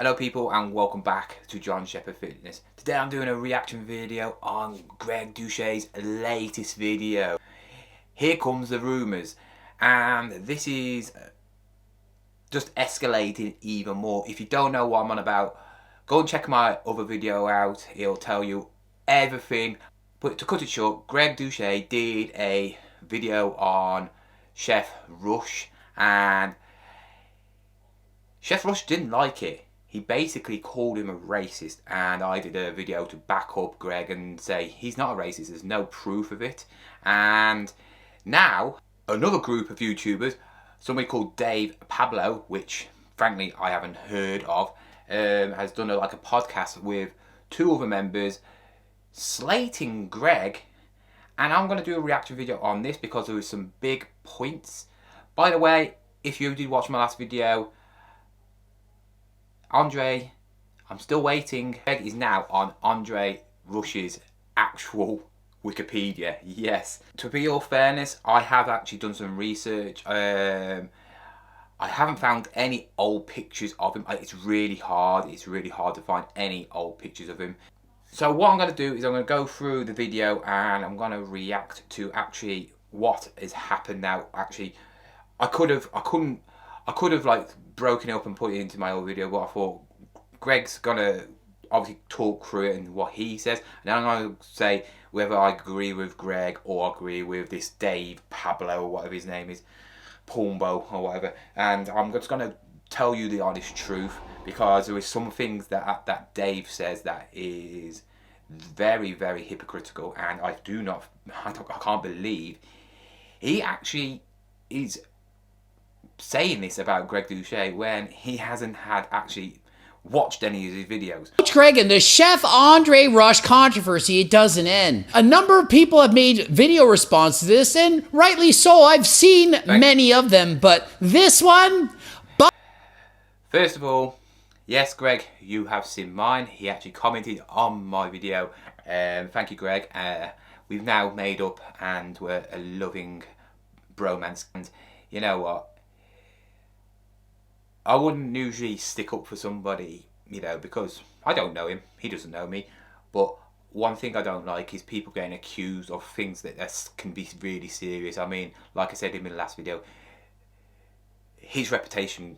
Hello people and welcome back to John Sheppard Fitness. Today I'm doing a reaction video on Greg Doucette's latest video. Here comes the rumours, and this is just escalating even more. If you don't know what I'm on about, go and check my other video out. It'll tell you everything. But to cut it short, Greg Doucette did a video on Chef Rush, and Chef Rush didn't like it. He basically called him a racist, and I did a video to back up Greg and say he's not a racist, there's no proof of it. And now another group of YouTubers, somebody called Dave Palumbo, which frankly I haven't heard of, has done a podcast with two other members slating Greg, and I'm going to do a reaction video on this because there was some big points. By the way, if you did watch my last video, Andre, I'm still waiting. Greg is now on Andre Rush's actual Wikipedia. Yes. To be all fairness, I have actually done some research. I haven't found any old pictures of him. It's really hard. It's really hard to find any old pictures of him. So what I'm going to do is I'm going to go through the video and I'm going to react to actually what has happened now. Actually, I could have broken it up and put it into my old video, but I thought Greg's gonna obviously talk through it and what he says, and then I'm gonna say whether I agree with Greg or agree with this Dave Palumbo or whatever his name is, Palumbo or whatever, and I'm just gonna tell you the honest truth, because there is some things that Dave says that is very, very hypocritical, and I can't believe he actually is saying this about Greg Doucette when he hasn't actually watched any of his videos. Coach Greg, and the Chef Andre Rush controversy, it doesn't end. A number of people have made video response to this, and rightly so. I've seen many of them, but this one... First of all, yes, Greg, you have seen mine. He actually commented on my video. Thank you, Greg. We've now made up and we're a loving bromance. And you know what? I wouldn't usually stick up for somebody, because I don't know him, he doesn't know me. But one thing I don't like is people getting accused of things that can be really serious. I mean, like I said in my last video, his reputation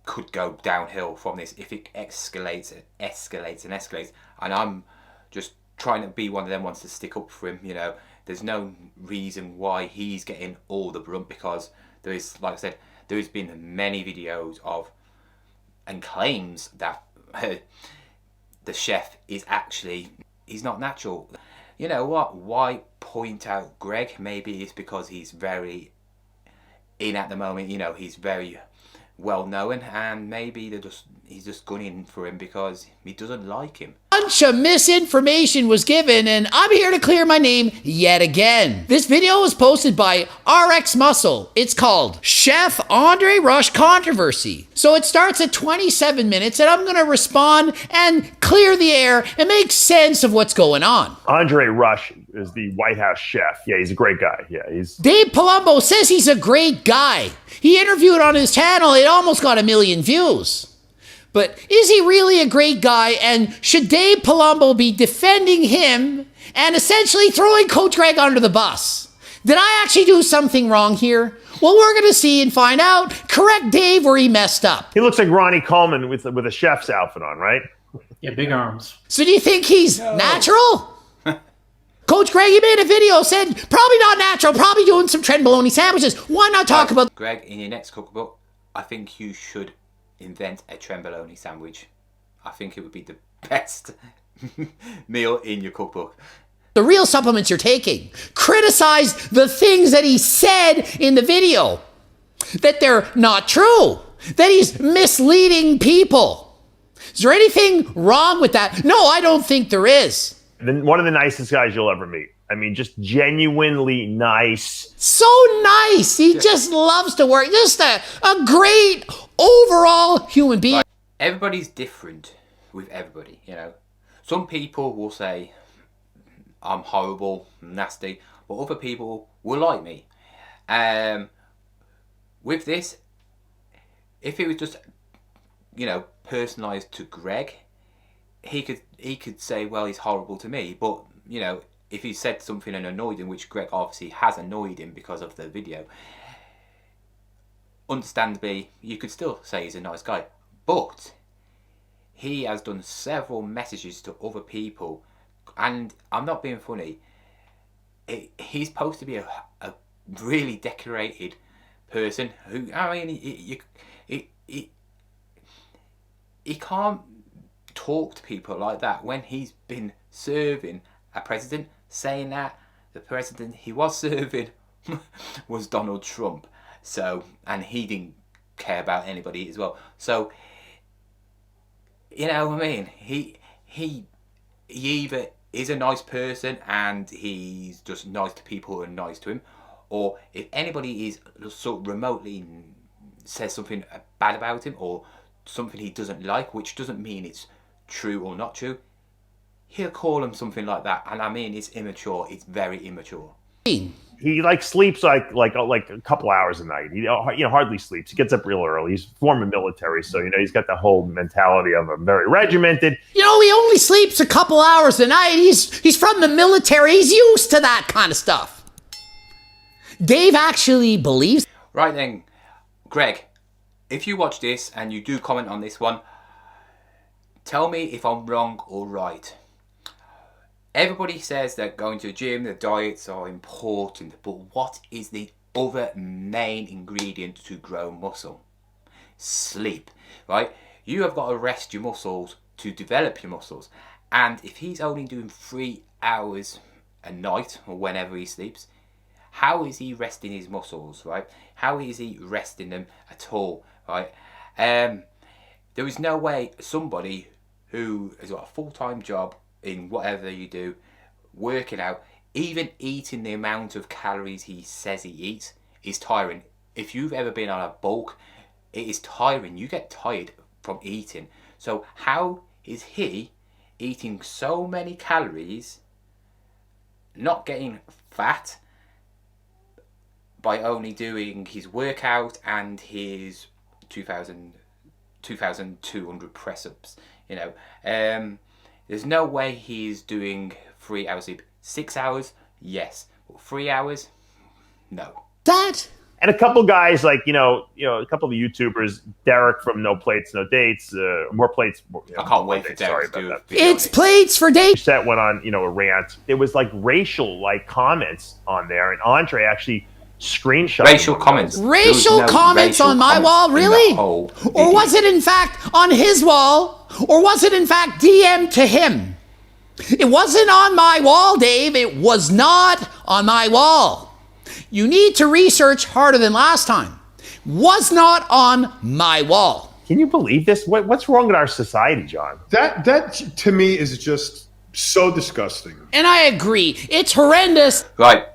could go downhill from this if it escalates and escalates. And I'm just trying to be one of them ones to stick up for him. There's no reason why he's getting all the brunt, because there is, like I said, there has been many videos of and claims that the chef is he's not natural. You know what? Why point out Greg? Maybe it's because he's very in at the moment. He's very well known, and maybe he's just gunning for him because he doesn't like him. A bunch of misinformation was given, and I'm here to clear my name yet again. This video was posted by RxMuscle. It's called Chef Andre Rush Controversy. So it starts at 27 minutes, and I'm going to respond and clear the air and make sense of what's going on. Andre Rush is the White House chef. Yeah, he's a great guy. Yeah, Dave Palumbo says he's a great guy. He interviewed on his channel. It almost got 1 million views. But is he really a great guy, and should Dave Palumbo be defending him and essentially throwing Coach Greg under the bus? Did I actually do something wrong here? Well, we're going to see and find out. Correct Dave where he messed up. He looks like Ronnie Coleman with a chef's outfit on, right? Yeah, big arms. So do you think he's natural? Coach Greg, he made a video, said probably not natural, probably doing some trenbolone sandwiches. Why not talk about... Greg, in your next cookbook, I think you should invent a trenbolone sandwich. I think it would be the best meal in your cookbook. The real supplements you're taking. Criticize the things that he said in the video. That they're not true. That he's misleading people. Is there anything wrong with that? No, I don't think there is. One of the nicest guys you'll ever meet. I mean, just genuinely nice. So nice. He just loves to work. Just a great overall human being. Everybody's different with everybody, Some people will say I'm horrible, nasty, but other people will like me. With this, if it was just personalised to Greg, he could say, well, he's horrible to me, but if he said something and annoyed him, which Greg obviously has annoyed him because of the video, understandably, you could still say he's a nice guy. But he has done several messages to other people, and I'm not being funny, he's supposed to be a really decorated person who, he can't talk to people like that when he's been serving a president, saying that the president he was serving was Donald Trump. So, and he didn't care about anybody as well. So, he either is a nice person and he's just nice to people who are nice to him, or if anybody is sort of remotely says something bad about him or something he doesn't like, which doesn't mean it's true or not true, he'll call him something like that. And it's immature. It's very immature. He sleeps like a couple hours a night. He hardly sleeps. He gets up real early. He's former military, so he's got the whole mentality of a very regimented. He only sleeps a couple hours a night. He's from the military. He's used to that kind of stuff. Dave actually believes. Right then, Greg, if you watch this and you do comment on this one, tell me if I'm wrong or right. Everybody says that going to the gym, the diets are important, but what is the other main ingredient to grow muscle? Sleep, right? You have got to rest your muscles to develop your muscles. And if he's only doing 3 hours a night or whenever he sleeps, how is he resting his muscles, right? How is he resting them at all, right? There is no way somebody who has got a full-time job in whatever you do, working out, even eating the amount of calories he says he eats is tiring. If you've ever been on a bulk, it is tiring. You get tired from eating. So how is he eating so many calories, not getting fat, by only doing his workout and his 2,200 press-ups, There's no way he's doing 3 hours sleep. 6 hours, yes. But 3 hours, no. That. And a couple guys a couple of YouTubers, Derek from No Plates, No Dates, More Plates. I can't wait for Derek to do it. It's Plates for Dates. That went on, a rant. There was racial comments on there, and Andre actually screenshot racial comments. Racial comments on my wall, really? Or was it in fact on his wall? Or was it in fact DM'd to him? It wasn't on my wall, Dave. It was not on my wall. You need to research harder than last time. Was not on my wall. Can you believe this? What's wrong with our society, John? That to me is just so disgusting. And I agree. It's horrendous. Right.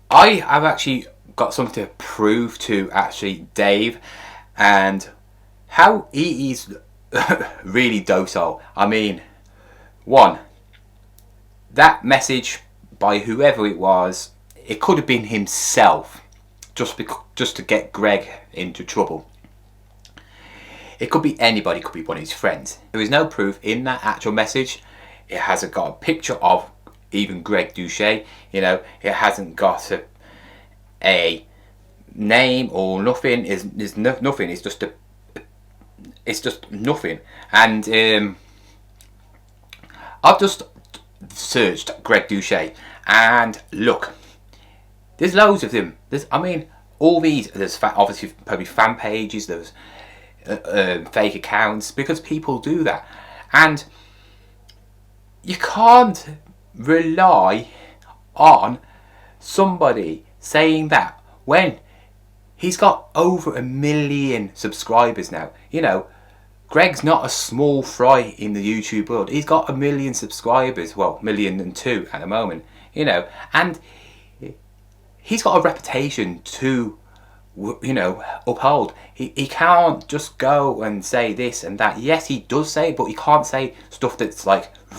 I have actually got something to prove to actually Dave and how he is really docile. One, that message by whoever it was, it could have been himself, just to get Greg into trouble. It could be anybody, it could be one of his friends. There is no proof in that actual message. It hasn't got a picture of even Greg Doucette. It hasn't got a name or nothing. There's nothing. It's just nothing. And I've just searched Greg Doucette, and look, there's loads of them. All these. There's obviously probably fan pages. There's fake accounts, because people do that, and you can't rely on somebody saying that when he's got over 1 million subscribers now. Greg's not a small fry in the YouTube world. He's got 1 million subscribers. Well, 1,000,002 at the moment. And he's got a reputation to, uphold. He can't just go and say this and that. Yes, he does say it, but he can't say stuff that's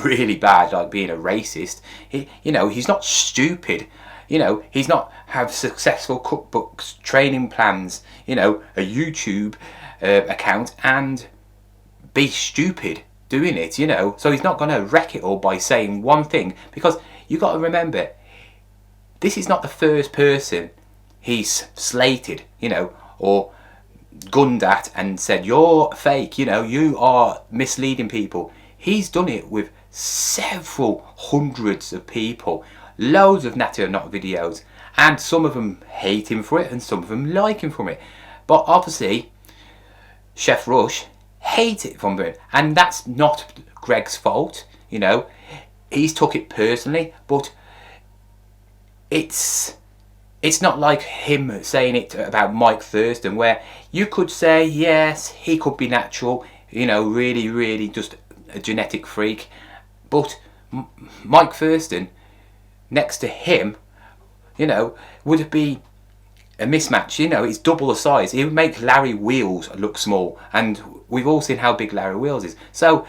really bad, like being a racist. He's not stupid. He's not have successful cookbooks, training plans, a YouTube account, and be stupid doing it, you know. So he's not going to wreck it all by saying one thing, because you got to remember, this is not the first person he's slated, you know, or gunned at and said, you're fake, you know, you are misleading people. He's done it with several hundreds of people, loads of Natty or Not videos, and some of them hate him for it and some of them like him for it. But obviously, Chef Rush hates it from him, and that's not Greg's fault, you know. He's took it personally, but it's not like him saying it about Mike Thurston, where you could say, yes, he could be natural, you know, really, really just a genetic freak. But Mike Thurston, next to him, you know, would be a mismatch. You know, it's double the size. It would make Larry Wheels look small, and we've all seen how big Larry Wheels is. So,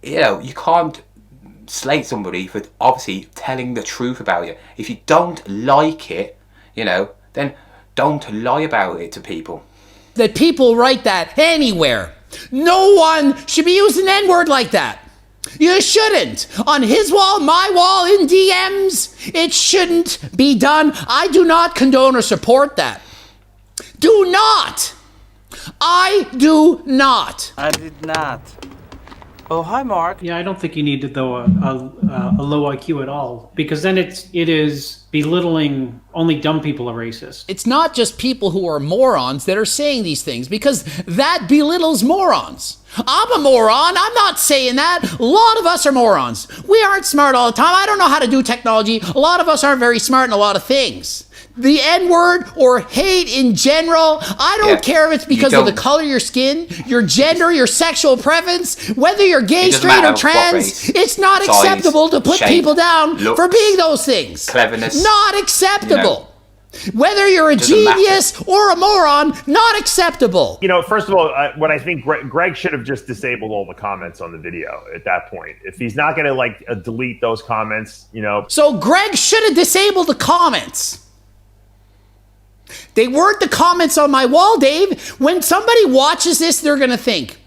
you know, you can't slate somebody for obviously telling the truth about it. If you don't like it, you know, then don't lie about it to people. That people write that anywhere. No one should be using an N-word like that. You shouldn't. On his wall, my wall, in DMs, it shouldn't be done. I do not condone or support that. Do not. I do not. I did not. Oh, hi, Mark. Yeah, I don't think you need to though a low IQ at all, because then it is belittling only dumb people are racist. It's not just people who are morons that are saying these things, because that belittles morons. I'm a moron. I'm not saying that. A lot of us are morons. We aren't smart all the time. I don't know how to do technology. A lot of us aren't very smart in a lot of things. The N-word or hate in general, I don't care if it's because of the color of your skin, your gender, your sexual preference, whether you're gay, straight, or trans. Race, it's not acceptable to put people down for being those things. Cleverness. Not acceptable. You know, whether you're a genius or a moron, not acceptable. You know, first of all, what I think Greg should have just disabled all the comments on the video at that point. If he's not going to delete those comments, you know. So Greg should have disabled the comments. They weren't the comments on my wall, Dave. When somebody watches this, they're going to think,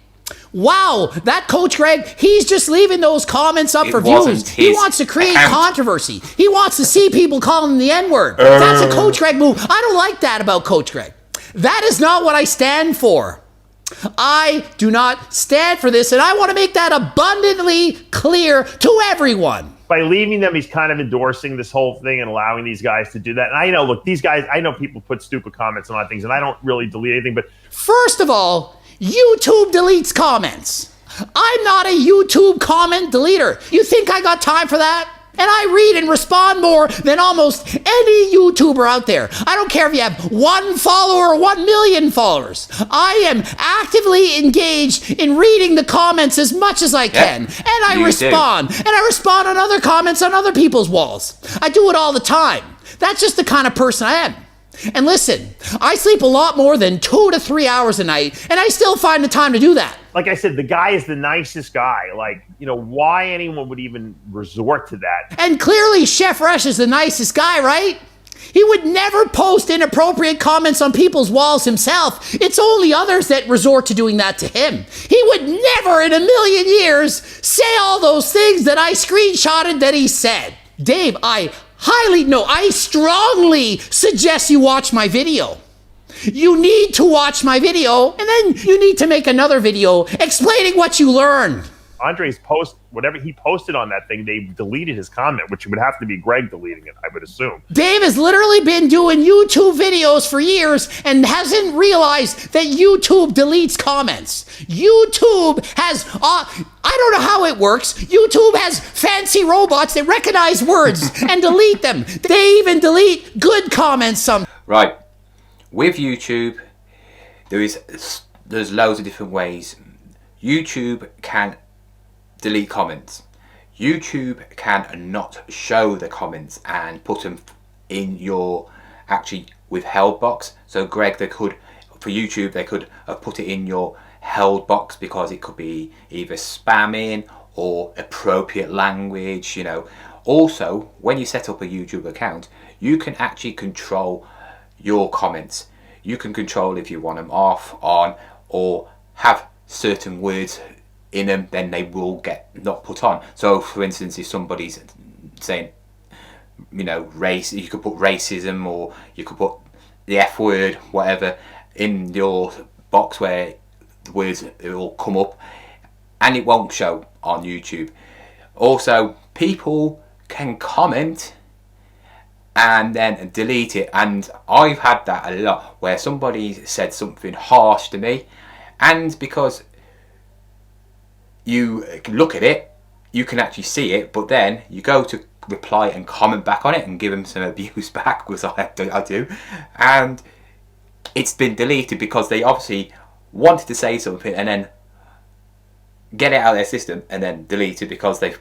wow, that Coach Greg, he's just leaving those comments up for views. He wants to create controversy. He wants to see people calling him the N-word. That's a Coach Greg move. I don't like that about Coach Greg. That is not what I stand for. I do not stand for this, and I want to make that abundantly clear to everyone. By leaving them, he's kind of endorsing this whole thing and allowing these guys to do that. And I know, look, these guys, I know people put stupid comments on things, and I don't really delete anything, but... First of all, YouTube deletes comments. I'm not a YouTube comment deleter. You think I got time for that? And I read and respond more than almost any YouTuber out there. I don't care if you have 1 follower or 1 million followers. I am actively engaged in reading the comments as much as I can. And I respond. And I respond on other comments on other people's walls. I do it all the time. That's just the kind of person I am. And listen, I sleep a lot more than 2 to 3 hours a night, and I still find the time to do that. Like I said, the guy is the nicest guy. Like, you know, why anyone would even resort to that? And clearly Chef Rush is the nicest guy, right? He would never post inappropriate comments on people's walls himself. It's only others that resort to doing that to him. He would never in a million years say all those things that I screenshotted that he said. Dave, I strongly suggest you watch my video. You need to watch my video, and then you need to make another video explaining what you learned. Andre's post, whatever he posted on that thing, they deleted his comment, which would have to be Greg deleting it, I would assume. Dave has literally been doing YouTube videos for years and hasn't realized that YouTube deletes comments. YouTube has, I don't know how it works. YouTube has fancy robots that recognize words and delete them. They even delete good comments sometimes. Right. With YouTube, there's loads of different ways. YouTube can delete comments. YouTube can not show the comments and put them in your actually withheld box. So Greg, for YouTube, they could have put it in your held box because it could be either spamming or appropriate language, you know. Also, when you set up a YouTube account, you can actually control your comments. You can control if you want them off, on, or have certain words in them, then they will get not put on. So, for instance, if somebody's saying, you know, race, you could put racism, or you could put the F word, whatever, in your box where the words will come up, and it won't show on YouTube. Also, people can comment and then delete it, and I've had that a lot where somebody said something harsh to me, and because you can look at it, you can actually see it, but then you go to reply and comment back on it and give them some abuse back, because I do, and it's been deleted because they obviously wanted to say something and then get it out of their system and then delete it because they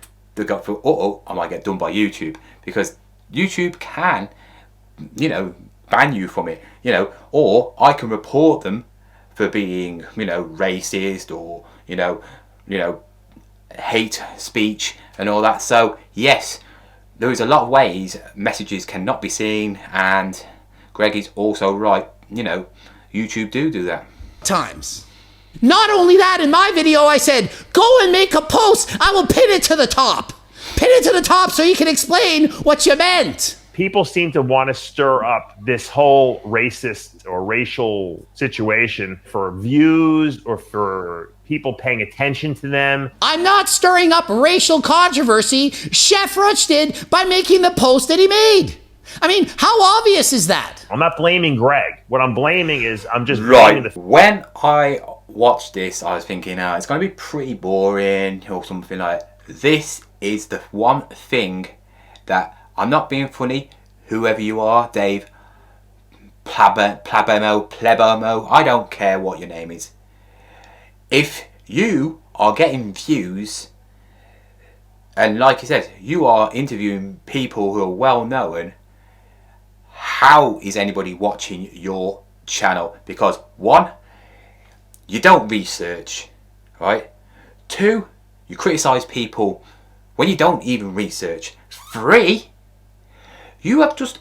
got through, I might get done by YouTube, because YouTube can, you know, ban you from it, you know, or I can report them for being, you know, racist, or you know, hate speech and all that. So yes, there is a lot of ways messages cannot be seen, and Greg is also right, you know, YouTube do that. Times. Not only that, in my video I said, go and make a post, I will pin it to the top. Pin it to the top so you can explain what you meant. People seem to want to stir up this whole racist or racial situation for views or for people paying attention to them. I'm not stirring up racial controversy. Chef Rush did by making the post that he made. I mean, how obvious is that? I'm not blaming Greg. What I'm blaming is I'm just right. blaming When I watched this, I was thinking, it's going to be pretty boring or something like that. This is the one thing that, I'm not being funny, whoever you are, Dave, Plebomo, I don't care what your name is. If you are getting views, and like you said, you are interviewing people who are well known, how is anybody watching your channel? Because one, you don't research, right? Two, you criticize people when you don't even research. Three, you have just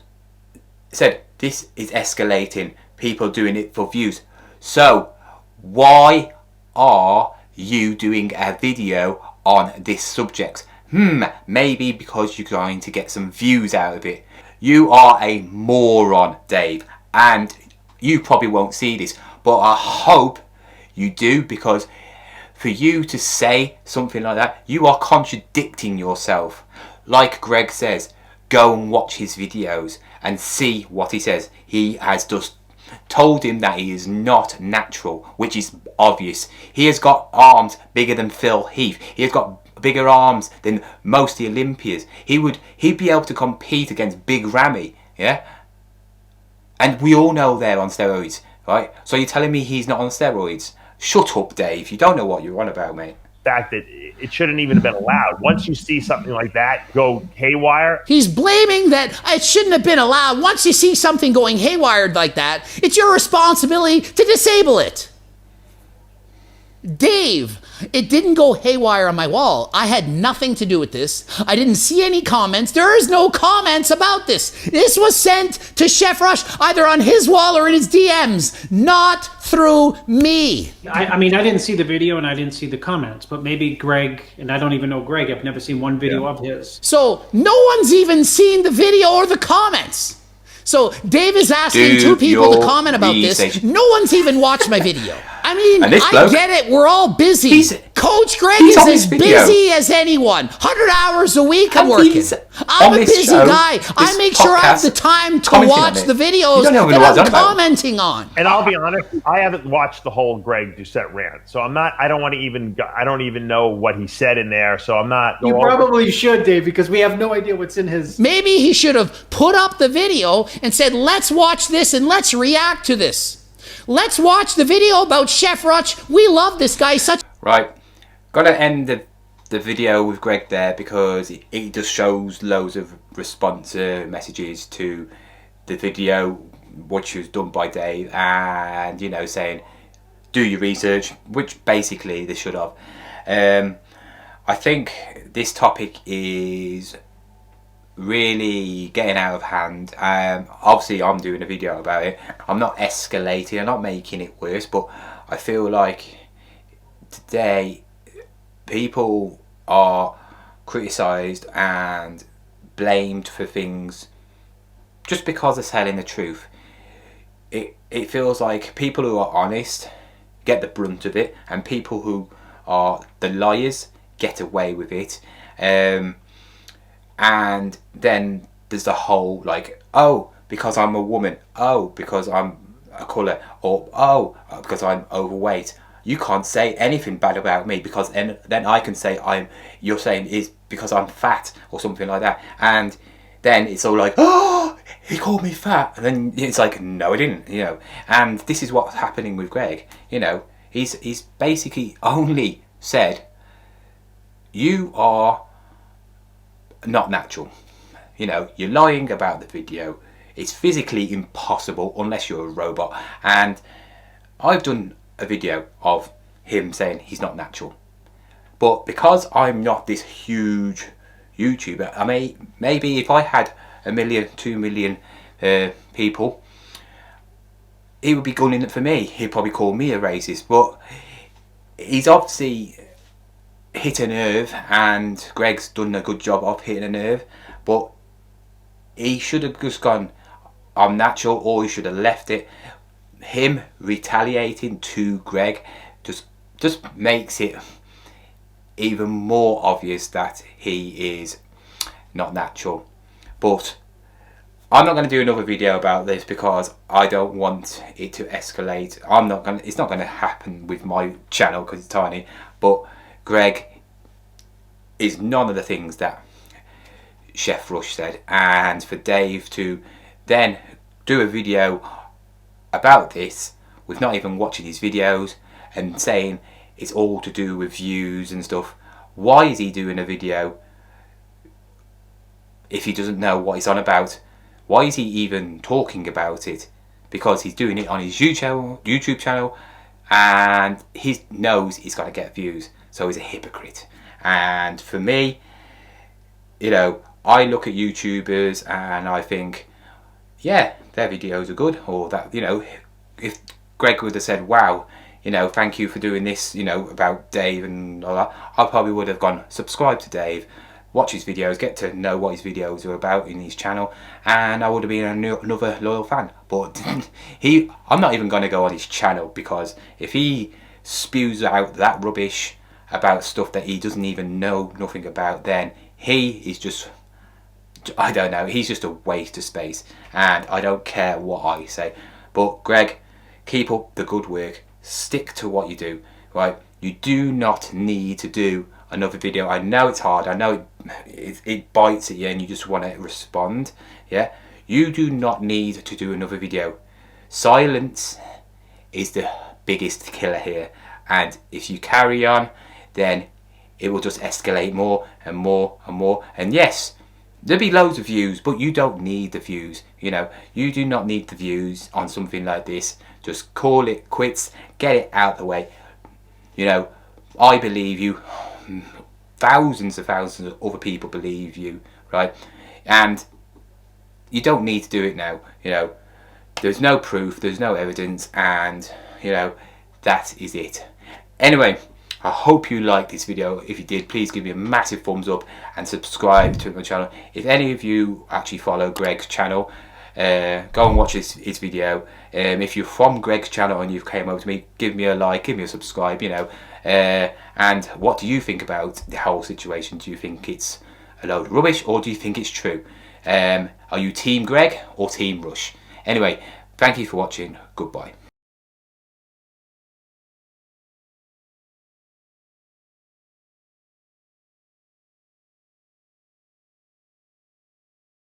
said this is escalating, people doing it for views. So why are you doing a video on this subject? Maybe because you're going to get some views out of it. You are a moron, Dave, and you probably won't see this, but I hope you do, because for you to say something like that, you are contradicting yourself. Like Greg says, go and watch his videos and see what he says. He has just told him that he is not natural, which is obvious. He has got arms bigger than Phil Heath. He has got bigger arms than most of the Olympians. He'd be able to compete against Big Ramy, yeah? And we all know they're on steroids, right? So you're telling me he's not on steroids? Shut up, Dave. You don't know what you're on about, mate. Fact that it shouldn't even have been allowed. Once you see something like that go haywire, he's blaming that it shouldn't have been allowed. Once you see something going haywire like that, it's your responsibility to disable it. Dave, it didn't go haywire on my wall. I had nothing to do with this. I didn't see any comments. There is no comments about this. This was sent to Chef Rush either on his wall or in his DMs, not through me. I mean, I didn't see the video and I didn't see the comments, but maybe Greg, and I don't even know Greg, I've never seen one video of his. So no one's even seen the video or the comments. So Dave is asking two people to comment about this. No one's even watched my video. I mean, I get it. We're all busy. Coach Greg is as busy as anyone. 100 hours a week I'm working. I'm a busy guy. I make sure I have the time to watch the videos that I'm commenting on. And I'll be honest, I haven't watched the whole Greg Doucette rant, so I don't even know what he said in there, so I'm not. You probably should, Dave, because we have no idea what's in his. Maybe he should have put up the video and said, let's watch this and let's react to this. Let's watch the video about Chef Rush. We love this guy. Right. Gotta end the video with Greg there, because it just shows loads of response messages to the video, which was done by Dave, and, you know, saying, do your research, which basically they should have. I think this topic is really getting out of hand. Obviously I'm doing a video about it. I'm not escalating, I'm not making it worse, but I feel like today people are criticised and blamed for things just because they're telling the truth. It feels like people who are honest get the brunt of it, and people who are the liars get away with it. And then there's the whole like, oh, because I'm a woman, oh, because I'm a colour, or oh, because I'm overweight, you can't say anything bad about me, because then I can say you're saying is because I'm fat or something like that. And then it's all like, oh, he called me fat, and then it's like, no, I didn't, you know. And this is what's happening with Greg, you know. He's basically only said, you are not natural, you know, you're lying about the video, it's physically impossible unless you're a robot. And I've done a video of him saying he's not natural, but because I'm not this huge YouTuber, I maybe if I had 1 million, 2 million people, he would be gunning it for me. He'd probably call me a racist, but he's obviously hit a nerve, and Greg's done a good job of hitting a nerve, but he should have just gone, I'm natural, or he should have left it. Him retaliating to Greg just makes it even more obvious that he is not natural. But I'm not going to do another video about this because I don't want it to escalate. It's not going to happen with my channel because it's tiny. But Greg is none of the things that Chef Rush said, and for Dave to then do a video about this with not even watching his videos and saying it's all to do with views and stuff. Why is he doing a video if he doesn't know what he's on about? Why is he even talking about it? Because he's doing it on his YouTube channel, and he knows he's got to get views, so he's a hypocrite. And for me, you know, I look at YouTubers and I think, yeah, their videos are good, or that, you know, if Greg would have said, wow, you know, thank you for doing this, you know, about Dave and all that, I probably would have gone, subscribe to Dave, watch his videos, get to know what his videos are about in his channel, and I would have been another loyal fan. But I'm not even going to go on his channel, because if he spews out that rubbish about stuff that he doesn't even know nothing about, then he is just, I don't know, he's just a waste of space, and I don't care what I say. But Greg, keep up the good work, stick to what you do, right? You do not need to do another video. I know it's hard, I know it bites at you and you just want to respond, yeah? You do not need to do another video. Silence is the biggest killer here, and if you carry on, then it will just escalate more and more and more. And yes, there'll be loads of views, but you don't need the views, you know. You do not need the views on something like this. Just call it quits, get it out the way. You know, I believe you, thousands of other people believe you, right? And you don't need to do it now, you know. There's no proof, there's no evidence, and, you know, that is it. Anyway, I hope you liked this video. If you did, please give me a massive thumbs up and subscribe to my channel. If any of you actually follow Greg's channel, go and watch his video. If you're from Greg's channel and you've came over to me, give me a like, give me a subscribe, you know. And what do you think about the whole situation? Do you think it's a load of rubbish, or do you think it's true? Are you Team Greg or Team Rush? Anyway, thank you for watching. Goodbye.